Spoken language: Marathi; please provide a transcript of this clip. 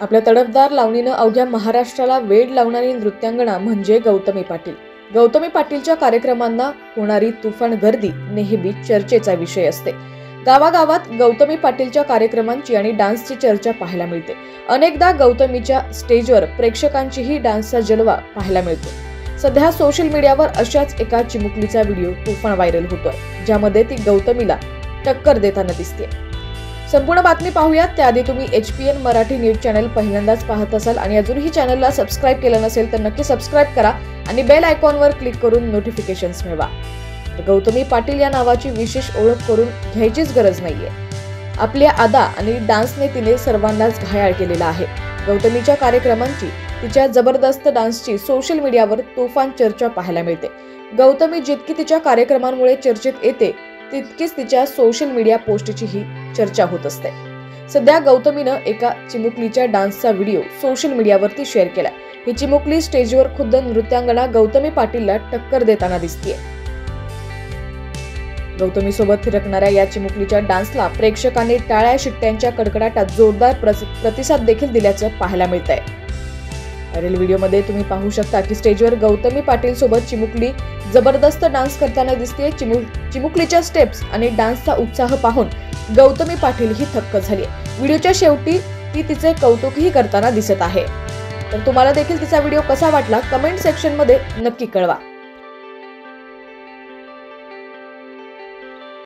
आपल्या तडफदार लावणीनं अवघ्या महाराष्ट्राला वेड लावणारी नृत्यांगना म्हणजे गौतमी पाटील. गौतमी पाटीलच्या कार्यक्रमांना होणारी तुफान गर्दी नेहमी चर्चेचा विषय असते. गावागावात गौतमी पाटीलच्या कार्यक्रमांची आणि डान्सची चर्चा पाहायला मिळते. अनेकदा गौतमीच्या स्टेजवर प्रेक्षकांचीही डान्सचा जलवा पाहायला मिळतो. सध्या सोशल मीडियावर अशाच एका चिमुकलीचा व्हिडिओ तुफान व्हायरल होतोय, ज्यामध्ये ती गौतमीला टक्कर देताना दिसते. संपूर्ण बातमी पाहूयात. त्याआधी तुम्ही HPN मराठी न्यूज चॅनल पहिल्यांदाच पाहत असाल आणि अजूनही चॅनलला सबस्क्राईब केलं नसेल तर नक्की सबस्क्राईब करा आणि बेल आयकॉनवर क्लिक करून नोटिफिकेशन्स मिळवा. गौतमी पाटील या नावाची विशेष ओळख करून घ्यायचीच गरज नाहीये. आपल्या अदा आणि डान्सने तिने सर्वांनाच घायाळ केलेला आहे. गौतमीच्या कार्यक्रमांची, तिच्या जबरदस्त डान्सची सोशल मीडियावर तुफान चर्चा पाहायला मिळते. गौतमी जितकी तिच्या कार्यक्रमांमुळे चर्चेत येते, तितकीच तिच्या सोशल मीडिया पोस्टचीही चर्चा होत असते. सध्या गौतमीनं एका चिमुकलीच्या डान्सचा व्हिडिओ सोशल मीडियावरती शेअर केला. ही चिमुकली स्टेजवर खुद्द नृत्यांगना गौतमी पाटीलला टक्कर देताना दिसतेय. गौतमी सोबत थिरकणाऱ्या या चिमुकलीच्या डान्सला प्रेक्षकांनी टाळ्या शिट्ट्यांच्या कडकडाटात जोरदार प्रतिसाद देखील दिल्याचं पाहायला मिळतंय. व्हायरल व्हिडिओमध्ये तुम्ही पाहू शकता की स्टेजवर गौतमी पाटील सोबत चिमुकली जबरदस्त डान्स करताना दिसते. चिमुकलीच्या स्टेप्स आणि डान्सचा उत्साह पाहून गौतमी पाटील ही थक्क झाली. व्हिडिओच्या शेवटी ती तिचे कौतुकही करताना दिसत आहे. तर तुम्हाला देखील तिचा व्हिडिओ कसा वाटला कमेंट सेक्शन मध्ये नक्की कळवा.